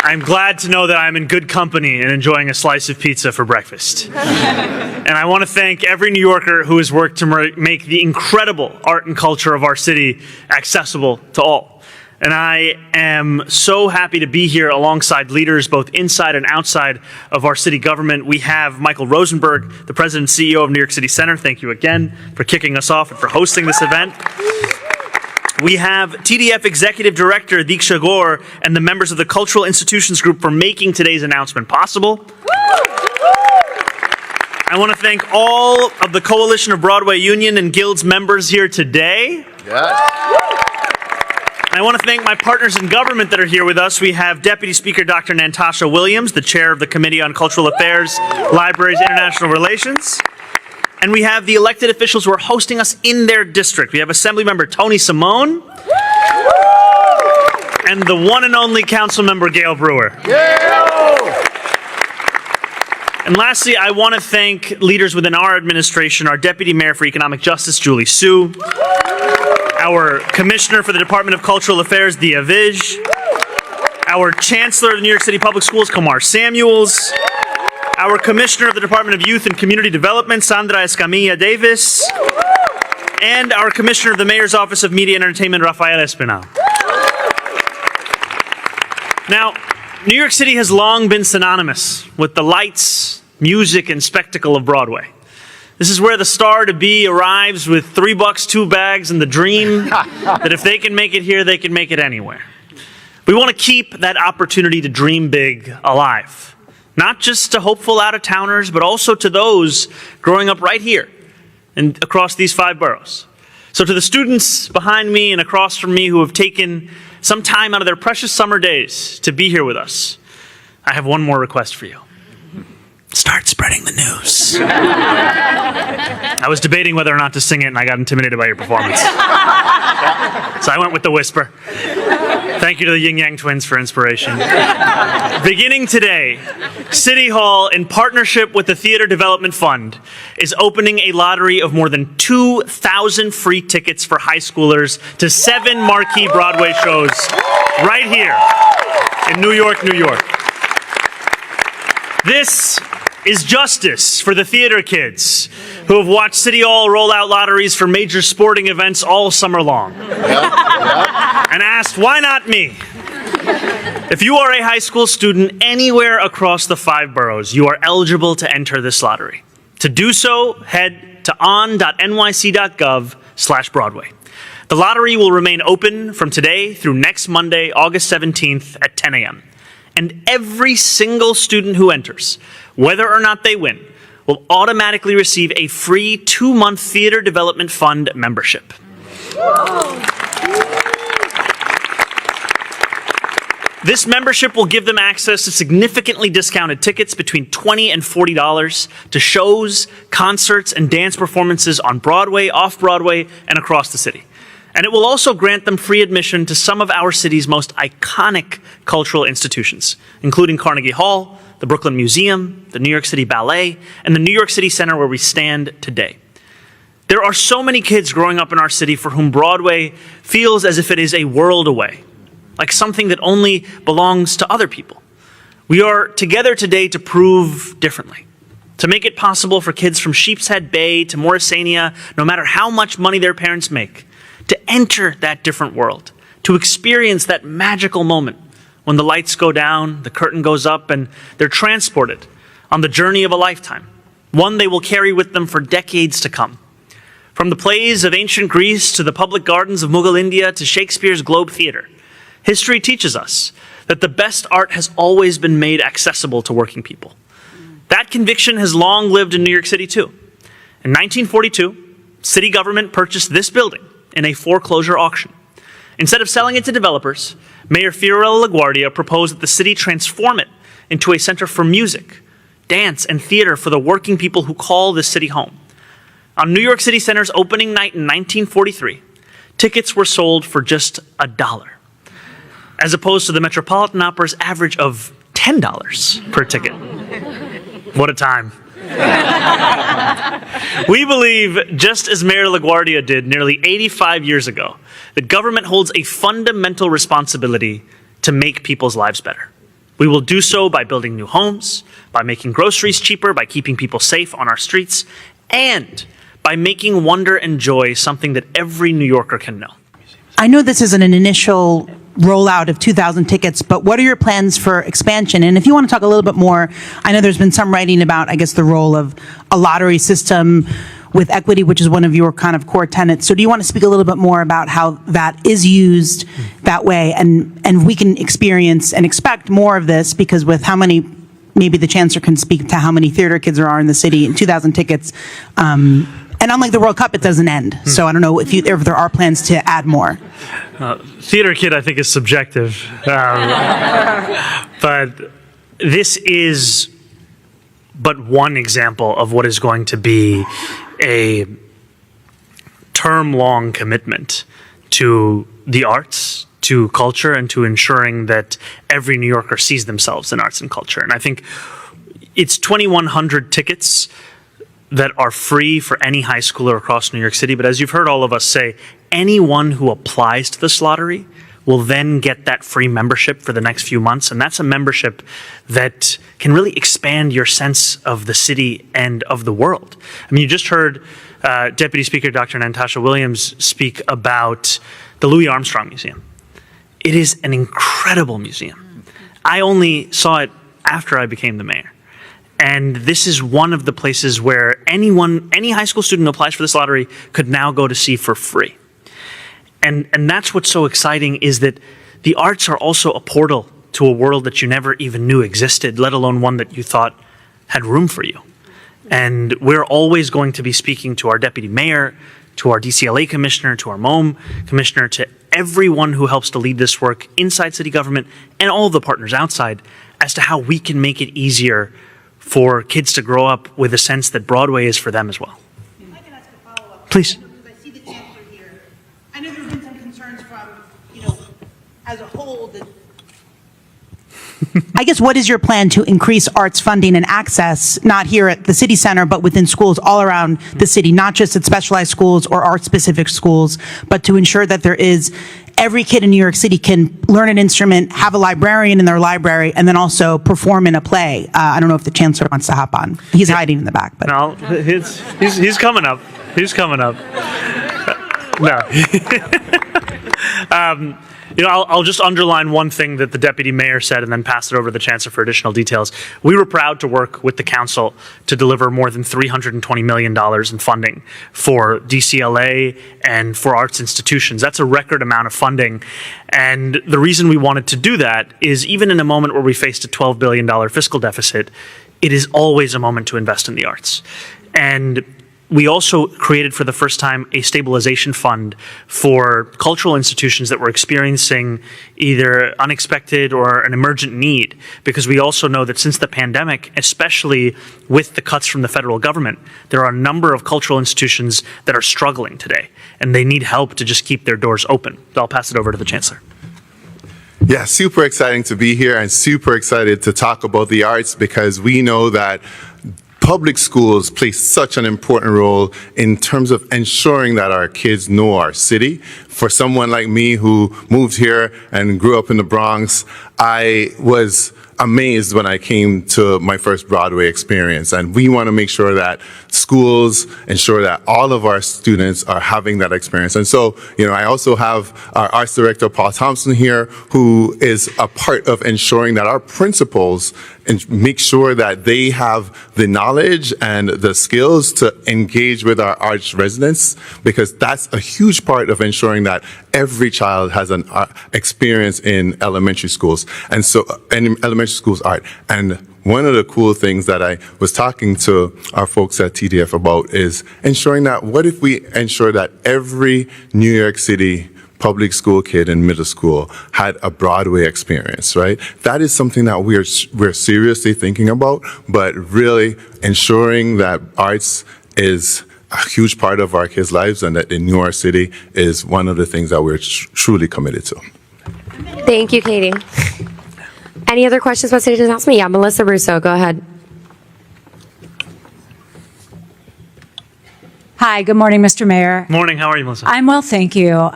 I'm glad to know that I'm in good company and enjoying a slice of pizza for breakfast. And I want to thank every New Yorker who has worked to make the incredible art and culture of our city accessible to all. And I am so happy to be here alongside leaders both inside and outside of our city government. We have Michael Rosenberg, the President and CEO of New York City Center. Thank you again for kicking us off and for hosting this event. We have TDF Executive Director Diksha Gore and the members of the Cultural Institutions Group for making today's announcement possible. I want to thank all of the Coalition of Broadway Union and Guilds members here today. Yes. I want to thank my partners in government that are here with us. We have Deputy Speaker Dr. Natasha Williams, the chair of the Committee on Cultural Affairs, Libraries, International Relations. And we have the elected officials who are hosting us in their district. We have Assemblymember Tony Simone and the one and only Councilmember Gail Brewer. And lastly, I want to thank leaders within our administration, our Deputy Mayor for Economic Justice, Julie Su, our Commissioner for the Department of Cultural Affairs, Dia Vij, our Chancellor of the New York City Public Schools, Kumar Samuels, our Commissioner of the Department of Youth and Community Development, Sandra Escamilla Davis, and our Commissioner of the Mayor's Office of Media and Entertainment, Rafael Espinal. Now, New York City has long been synonymous with the lights, music, and spectacle of Broadway. This is where the star to be arrives with $3, 2 bags, and the dream that if they can make it here, they can make it anywhere. We want to keep that opportunity to dream big alive. Not just to hopeful out-of-towners, but also to those growing up right here and across these 5 boroughs. So to the students behind me and across from me who have taken some time out of their precious summer days to be here with us, I have one more request for you. Start spreading the news. I was debating whether or not to sing it, and I got intimidated by your performance. So I went with the whisper. Thank you to the Yin Yang Twins for inspiration. Beginning today, City Hall, in partnership with the Theater Development Fund, is opening a lottery of more than 2,000 free tickets for high schoolers to 7 marquee Broadway shows right here in New York, New York. This is justice for the theater kids who have watched City Hall roll out lotteries for major sporting events all summer long. And asked, why not me? If you are a high school student anywhere across the 5 boroughs, you are eligible to enter this lottery. To do so, head to on.nyc.gov/Broadway. The lottery will remain open from today through next Monday, August 17th at 10 a.m. And every single student who enters, whether or not they win, will automatically receive a free 2-month Theater Development Fund membership. This membership will give them access to significantly discounted tickets between $20 and $40 to shows, concerts, and dance performances on Broadway, off-Broadway, and across the city. And it will also grant them free admission to some of our city's most iconic cultural institutions, including Carnegie Hall, the Brooklyn Museum, the New York City Ballet, and the New York City Center where we stand today. There are so many kids growing up in our city for whom Broadway feels as if it is a world away, like something that only belongs to other people. We are together today to prove differently, to make it possible for kids from Sheepshead Bay to Morrisania, no matter how much money their parents make, to enter that different world, to experience that magical moment when the lights go down, the curtain goes up, and they're transported on the journey of a lifetime, one they will carry with them for decades to come. From the plays of ancient Greece to the public gardens of Mughal India to Shakespeare's Globe Theatre, history teaches us that the best art has always been made accessible to working people. That conviction has long lived in New York City, too. In 1942, city government purchased this building in a foreclosure auction. Instead of selling it to developers, Mayor Fiorello LaGuardia proposed that the city transform it into a center for music, dance, and theater for the working people who call this city home. On New York City Center's opening night in 1943, tickets were sold for just $1, as opposed to the Metropolitan Opera's average of $10 per ticket. What a time. We believe, just as Mayor LaGuardia did nearly 85 years ago, that government holds a fundamental responsibility to make people's lives better. We will do so by building new homes, by making groceries cheaper, by keeping people safe on our streets, and by making wonder and joy something that every New Yorker can know. I know this isn't an initial rollout of 2,000 tickets, but what are your plans for expansion? And if you want to talk a little bit more, I know there's been some writing about, I guess, the role of a lottery system with equity, which is one of your kind of core tenets. So do you want to speak a little bit more about how that is used that way, and we can experience and expect more of this, because with how many, maybe the Chancellor can speak to how many theater kids there are in the city, and 2,000 tickets, and unlike the World Cup, it doesn't end. So I don't know if there are plans to add more. Theater kid, I think, is subjective. But this is but one example of what is going to be a term-long commitment to the arts, to culture, and to ensuring that every New Yorker sees themselves in arts and culture. And I think it's 2,100 tickets that are free for any high schooler across New York City. But as you've heard all of us say, anyone who applies to this lottery will then get that free membership for the next few months. And that's a membership that can really expand your sense of the city and of the world. I mean, you just heard Deputy Speaker Dr. Natasha Williams speak about the Louis Armstrong Museum. It is an incredible museum. I only saw it after I became the mayor. And this is one of the places where any high school student who applies for this lottery could now go to see for free. And that's what's so exciting, is that the arts are also a portal to a world that you never even knew existed, let alone one that you thought had room for you. And we're always going to be speaking to our deputy mayor, to our DCLA commissioner, to our MOM commissioner, to everyone who helps to lead this work inside city government and all the partners outside, as to how we can make it easier for kids to grow up with a sense that Broadway is for them as well. If I can ask a follow-up. Please. I see the Chancellor here. I know there have been some concerns from, as a whole, that I guess, what is your plan to increase arts funding and access, not here at the city center, but within schools all around the city, not just at specialized schools or art-specific schools, but to ensure that there is every kid in New York City can learn an instrument, have a librarian in their library, and then also perform in a play? I don't know if the Chancellor wants to hop on. He's hiding in the back. But No, he's coming up. He's coming up. No. I'll just underline one thing that the deputy mayor said and then pass it over to the chancellor for additional details. We were proud to work with the council to deliver more than $320 million in funding for DCLA and for arts institutions. That's a record amount of funding. And the reason we wanted to do that is, even in a moment where we faced a $12 billion fiscal deficit, it is always a moment to invest in the arts. And we also created for the first time a stabilization fund for cultural institutions that were experiencing either unexpected or an emergent need, because we also know that since the pandemic, especially with the cuts from the federal government, there are a number of cultural institutions that are struggling today, and they need help to just keep their doors open. So I'll pass it over to the Chancellor. Yeah, super exciting to be here and super excited to talk about the arts, because we know that public schools play such an important role in terms of ensuring that our kids know our city. For someone like me who moved here and grew up in the Bronx, I was amazed when I came to my first Broadway experience. And we want to make sure that schools ensure that all of our students are having that experience. And so, I also have our arts director, Paul Thompson, here, who is a part of ensuring that our principals and make sure that they have the knowledge and the skills to engage with our arts residents, because that's a huge part of ensuring that every child has an experience in elementary schools, and so in elementary schools art. And one of the cool things that I was talking to our folks at TDF about is ensuring that, what if we ensure that every New York City public school kid in middle school had a Broadway experience, right? That is something that we're seriously thinking about, but really ensuring that arts is a huge part of our kids' lives, and that in New York City is one of the things that we're truly committed to. Thank you, Katie. Any other questions about today's announcement? Yeah, Melissa Russo, go ahead. Hi, good morning, Mr. Mayor. Morning, how are you, Melissa? I'm well, thank you.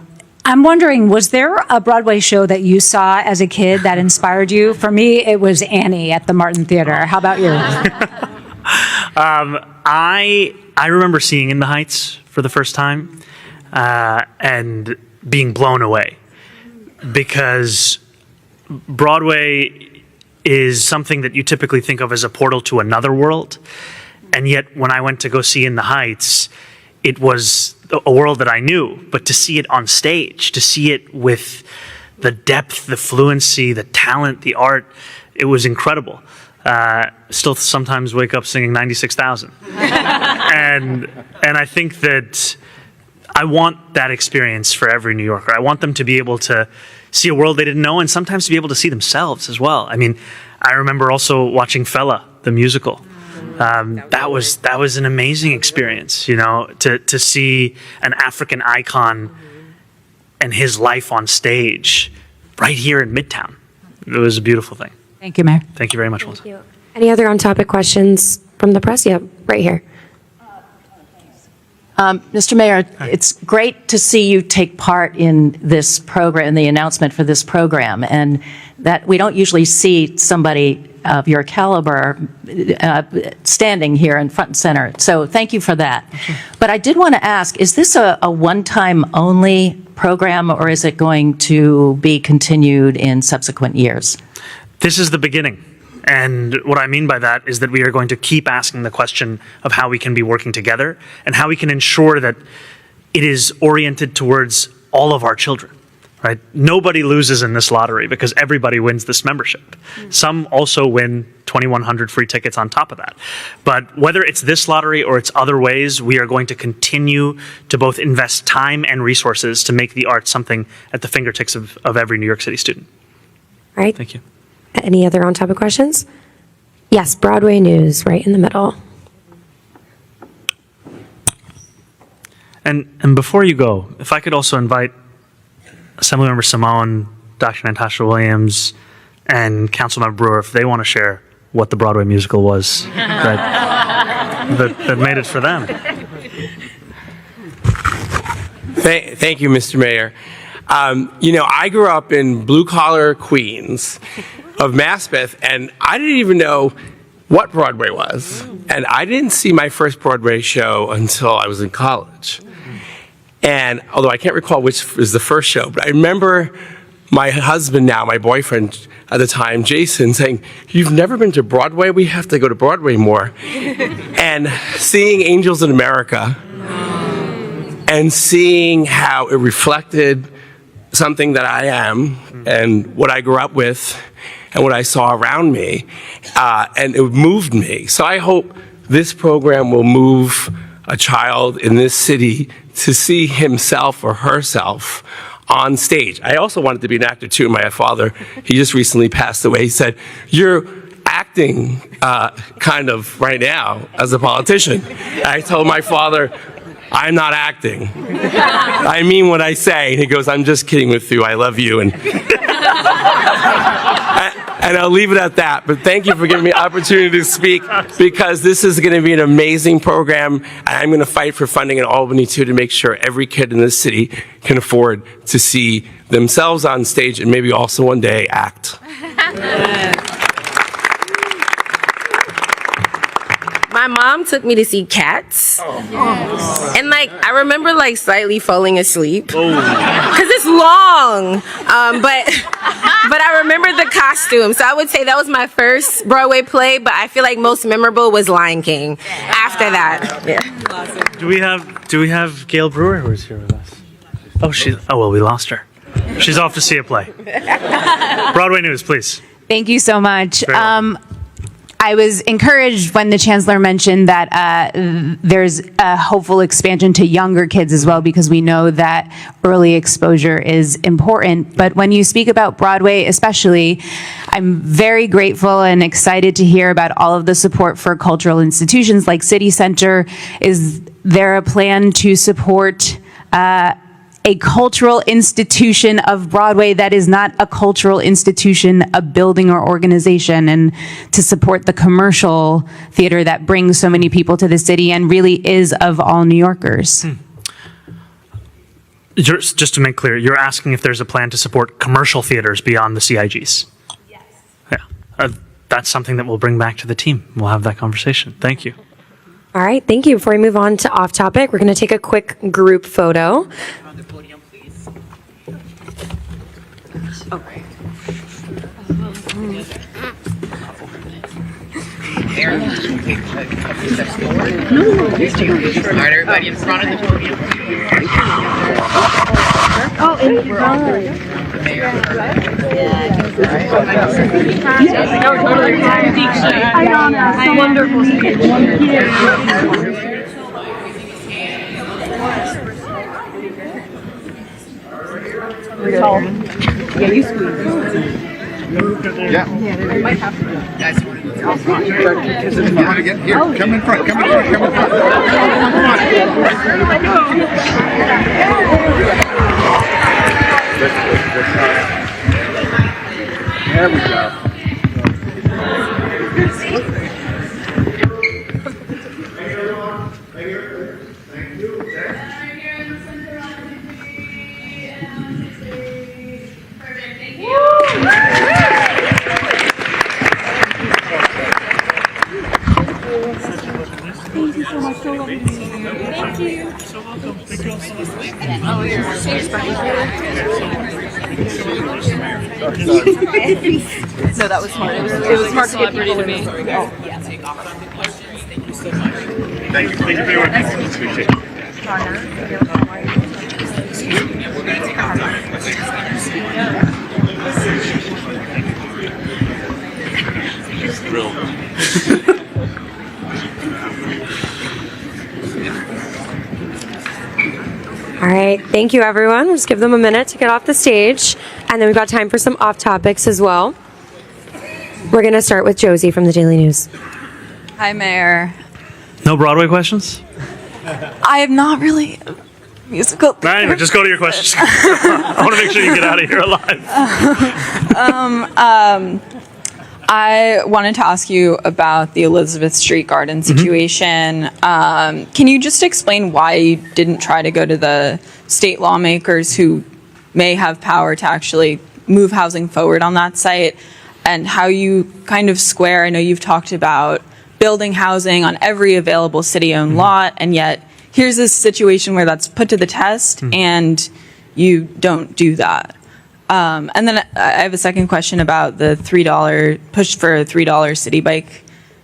I'm wondering, was there a Broadway show that you saw as a kid that inspired you? For me, it was Annie at the Martin Theater. How about you? I remember seeing In the Heights for the first time and being blown away, because Broadway is something that you typically think of as a portal to another world. And yet when I went to go see In the Heights, it was a world that I knew, but to see it on stage, to see it with the depth, the fluency, the talent, the art, it was incredible. Still sometimes wake up singing 96,000. And I think that I want that experience for every New Yorker. I want them to be able to see a world they didn't know, and sometimes to be able to see themselves as well. I mean, I remember also watching Fela, the musical. That was an amazing experience, you know, to see an African icon and his life on stage right here in Midtown. It was a beautiful thing. Thank you, Mayor. Thank you very much, Melissa. Thank you. Any other on-topic questions from the press? Yep, right here. Mr. Mayor, it's great to see you take part in this program, the announcement for this program, and that we don't usually see somebody of your caliber standing here in front and center. So thank you for that. But I did want to ask, is this a one-time only program, or is it going to be continued in subsequent years? This is the beginning. And what I mean by that is that we are going to keep asking the question of how we can be working together and how we can ensure that it is oriented towards all of our children, right? Nobody loses in this lottery because everybody wins this membership. Some also win 2,100 free tickets on top of that. But whether it's this lottery or it's other ways, we are going to continue to both invest time and resources to make the arts something at the fingertips of every New York City student. All right. Thank you. Any other on-topic questions? Yes, Broadway news, right in the middle. And before you go, if I could also invite Assemblymember Simone, Dr. Natasha Williams, and Councilmember Brewer, if they want to share what the Broadway musical was that made it for them. Thank you, Mr. Mayor. You know, I grew up in blue-collar Queens of Maspeth, and I didn't even know what Broadway was. And I didn't see my first Broadway show until I was in college. And although I can't recall which was the first show, but I remember my husband now, my boyfriend at the time, Jason, saying, "You've never been to Broadway? We have to go to Broadway more." And seeing Angels in America and seeing how it reflected something that I am and what I grew up with and what I saw around me, and it moved me. So I hope this program will move a child in this city to see himself or herself on stage. I also wanted to be an actor too. My father, he just recently passed away. He said, "You're acting kind of right now as a politician." I told my father, "I'm not acting. I mean what I say." And he goes, "I'm just kidding with you. I love you." And I'll leave it at that. But thank you for giving me the opportunity to speak, because this is going to be an amazing program. And I'm going to fight for funding in Albany, too, to make sure every kid in this city can afford to see themselves on stage and maybe also one day act. My mom took me to see Cats, and like I remember like slightly falling asleep because it's long. But I remember the costume, so I would say that was my first Broadway play. But I feel like most memorable was Lion King. After that, yeah. Do we have Gail Brewer who is here with us? Oh, well, we lost her. She's off to see a play. Broadway news, please. Thank you so much. Very welcome. I was encouraged when the chancellor mentioned that there's a hopeful expansion to younger kids as well, because we know that early exposure is important. But when you speak about Broadway especially, I'm very grateful and excited to hear about all of the support for cultural institutions like City Center. Is there a plan to support a cultural institution of Broadway that is not a cultural institution, a building or organization, and to support the commercial theater that brings so many people to the city and really is of all New Yorkers? Just to make clear, you're asking if there's a plan to support commercial theaters beyond the CIGs? Yes. Yeah. That's something that we'll bring back to the team. We'll have that conversation. Thank you. All right, thank you. Before we move on to off topic, we're going to take a quick group photo. On the podium, please. Okay. Aaron, take a couple steps forward. All right, everybody in front of the podium. Oh, and we're all the mayor. Hi, wonderful speech. Yeah, you squeeze. Yeah. You might have to. Guys, you want to get here? Come in front. Come in front. Come in front. There we go. No, that was smart. It was smart to get people to me. Thank you for your work. Appreciate it. We're going to take our time. All right, thank you, everyone. We'll just give them a minute to get off the stage, and then we've got time for some off topics as well. We're going to start with Josie from the Daily News. Hi, Mayor. No Broadway questions? I am not really a musical. Anyway, just go to your questions. I want to make sure you get out of here alive. I wanted to ask you about the Elizabeth Street Garden situation. Can you just explain why you didn't try to go to the state lawmakers who may have power to actually move housing forward on that site, and how you kind of square? I know you've talked about building housing on every available city-owned lot, and yet here's this situation where that's put to the test and you don't do that. And then I have a second question about the $3 push for a $3 city bike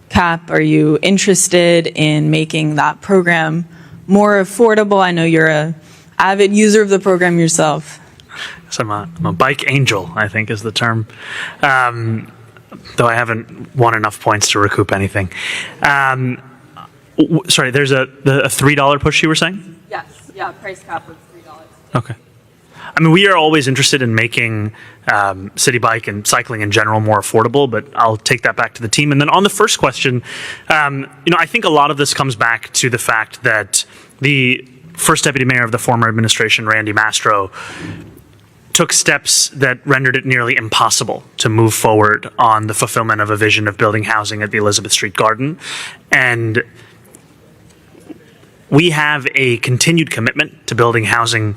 cap. Are you interested in making that program more affordable? I know you're a avid user of the program yourself. So I'm a bike angel, I think is the term. Though I haven't won enough points to recoup anything. Sorry, there's a $3 push you were saying? Yes, yeah, price cap of $3. Okay. I mean, we are always interested in making city bike and cycling in general more affordable, but I'll take that back to the team. And then on the first question, I think a lot of this comes back to the fact that the first deputy mayor of the former administration, Randy Mastro, took steps that rendered it nearly impossible to move forward on the fulfillment of a vision of building housing at the Elizabeth Street Garden. And we have a continued commitment to building housing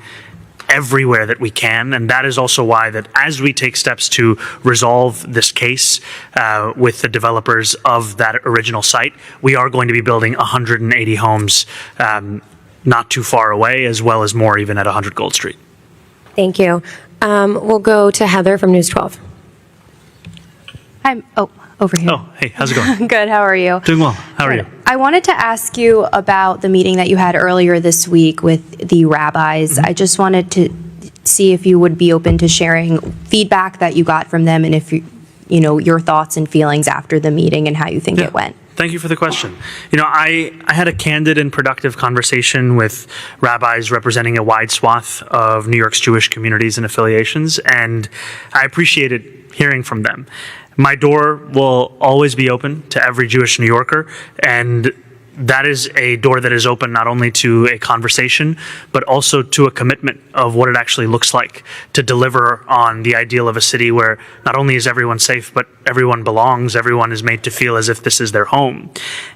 everywhere that we can, and that is also why that as we take steps to resolve this case with the developers of that original site, we are going to be building 180 homes not too far away, as well as more even at 100 Gold Street. Thank you. We'll go to Heather from News 12. I'm over here. Oh, hey, how's it going? Good. How are you? Doing well. How are you? I wanted to ask you about the meeting that you had earlier this week with the rabbis. I just wanted to see if you would be open to sharing feedback that you got from them, and if your thoughts and feelings after the meeting and how you think it went. Thank you for the question. I had a candid and productive conversation with rabbis representing a wide swath of New York's Jewish communities and affiliations, and I appreciated hearing from them. My door will always be open to every Jewish New Yorker, and that is a door that is open not only to a conversation, but also to a commitment of what it actually looks like to deliver on the ideal of a city where not only is everyone safe, but everyone belongs, everyone is made to feel as if this is their home.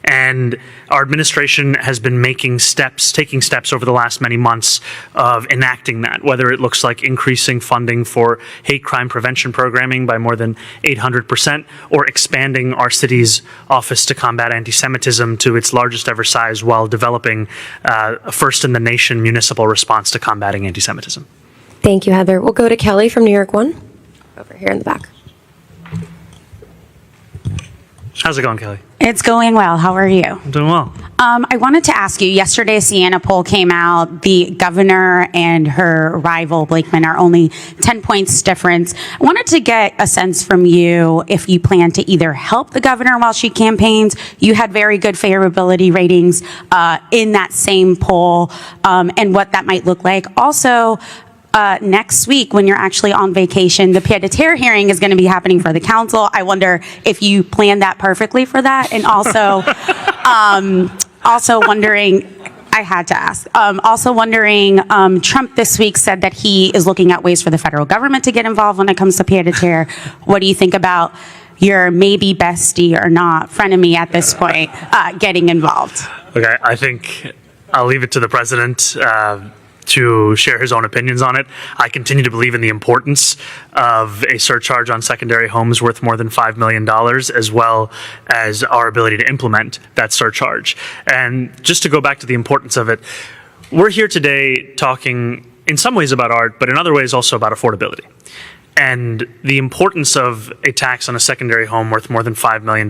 And our administration has been taking steps over the last many months of enacting that, whether it looks like increasing funding for hate crime prevention programming by more than 800%, or expanding our city's Office to Combat Anti-Semitism to its largest ever size while developing a first-in-the-nation municipal response to combating anti-Semitism. Thank you, Heather. We'll go to Kelly from New York 1, over here in the back. How's it going, Kelly? It's going well. How are you? I'm doing well. I wanted to ask you, yesterday a Siena poll came out. The governor and her rival, Blakeman, are only 10 points difference. I wanted to get a sense from you if you plan to either help the governor while she campaigns. You had very good favorability ratings in that same poll, and what that might look like. Also, next week, when you're actually on vacation, the pied-à-terre hearing is going to be happening for the council. I wonder if you planned that perfectly for that. And also, also wondering, I had to ask, also wondering, Trump this week said that he is looking at ways for the federal government to get involved when it comes to pied-à-terre. What do you think about your maybe bestie or not frenemy at this point getting involved? Okay, I think I'll leave it to the president to share his own opinions on it. I continue to believe in the importance of a surcharge on secondary homes worth more than $5 million, as well as our ability to implement that surcharge. And just to go back to the importance of it, we're here today talking in some ways about art, but in other ways also about affordability. And the importance of a tax on a secondary home worth more than $5 million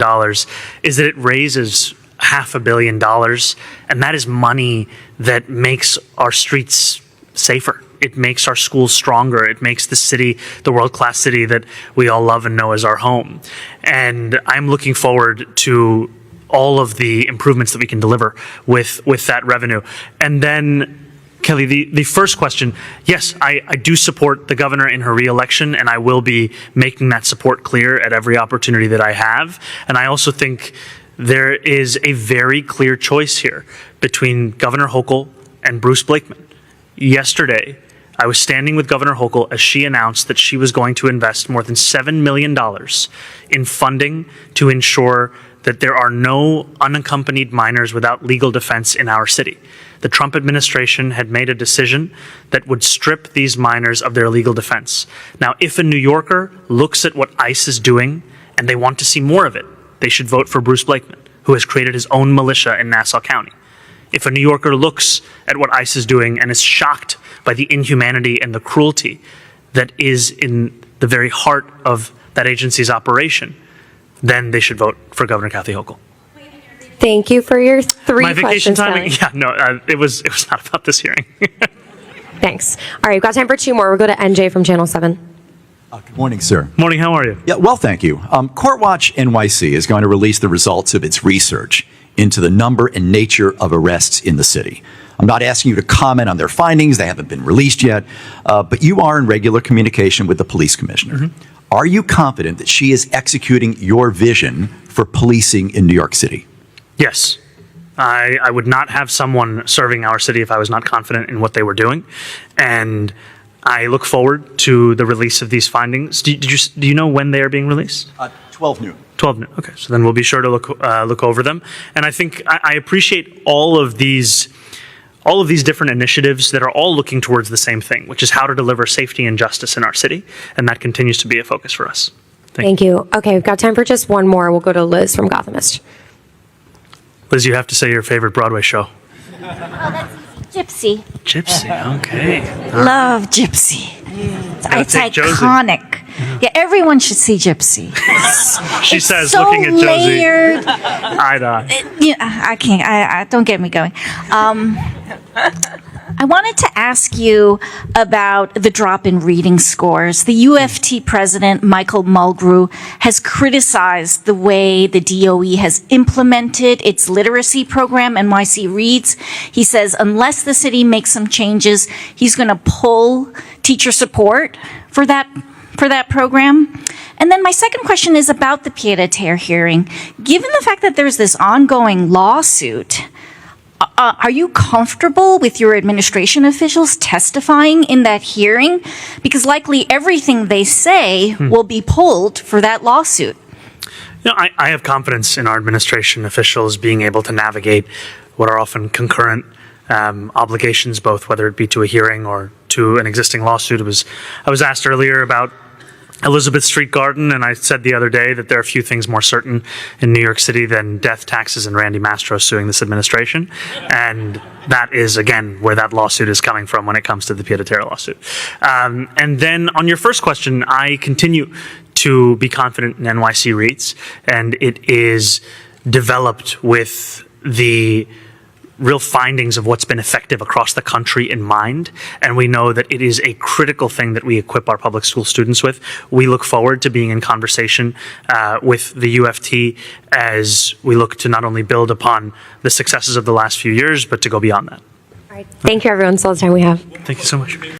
is that it raises $500 million, and that is money that makes our streets safer. It makes our schools stronger. It makes the city the world-class city that we all love and know as our home. And I'm looking forward to all of the improvements that we can deliver with that revenue. And then, Kelly, the first question, yes, I do support the governor in her reelection, and I will be making that support clear at every opportunity that I have. And I also think there is a very clear choice here between Governor Hochul and Bruce Blakeman. Yesterday, I was standing with Governor Hochul as she announced that she was going to invest more than $7 million in funding to ensure that there are no unaccompanied minors without legal defense in our city. The Trump administration had made a decision that would strip these minors of their legal defense. Now, if a New Yorker looks at what ICE is doing and they want to see more of it, they should vote for Bruce Blakeman, who has created his own militia in Nassau County. If a New Yorker looks at what ICE is doing and is shocked by the inhumanity and the cruelty that is in the very heart of that agency's operation, then they should vote for Governor Kathy Hochul. Thank you for your three My vacation questions, timing? Kelly. Yeah, no, it was not about this hearing. Thanks. All right, we've got time for two more. We'll go to NJ from Channel 7. Good morning, sir. Morning, how are you? Yeah, well, thank you. Courtwatch NYC is going to release the results of its research into the number and nature of arrests in the city. I'm not asking you to comment on their findings. They haven't been released yet. But you are in regular communication with the police commissioner. Mm-hmm. Are you confident that she is executing your vision for policing in New York City? Yes. I would not have someone serving our city if I was not confident in what they were doing. And I look forward to the release of these findings. Do you know when they are being released? 12 noon. 12 noon. Okay, so then we'll be sure to look over them. And I think I appreciate all of these different initiatives that are all looking towards the same thing, which is how to deliver safety and justice in our city, and that continues to be a focus for us. Thank you. Okay, we've got time for just one more. We'll go to Liz from Gothamist. Liz, you have to say your favorite Broadway show. Gypsy. Gypsy, okay. Love Gypsy. It's iconic. Yeah, everyone should see Gypsy. She it's says, so looking at Josie. Layered. I I can't. I don't get me going. I wanted to ask you about the drop in reading scores. The UFT president, Michael Mulgrew, has criticized the way the DOE has implemented its literacy program, NYC Reads. He says unless the city makes some changes, he's going to pull teacher support for that for that program? And then my second question is about the pied-à-terre hearing. Given the fact that there's this ongoing lawsuit, are you comfortable with your administration officials testifying in that hearing? Because likely everything they say will be pulled for that lawsuit. I have confidence in our administration officials being able to navigate what are often concurrent obligations, both whether it be to a hearing or to an existing lawsuit. I was asked earlier about Elizabeth Street Garden, and I said the other day that there are few things more certain in New York City than death, taxes, and Randy Mastro suing this administration. And that is, again, where that lawsuit is coming from when it comes to the pied-à-terre lawsuit. And then on your first question, I continue to be confident in NYC REITs, and it is developed with the real findings of what's been effective across the country in mind, and we know that it is a critical thing that we equip our public school students with. We look forward to being in conversation with the UFT as we look to not only build upon the successes of the last few years, but to go beyond that. All right. Thank you, everyone. That's all the time we have. Thank you so much.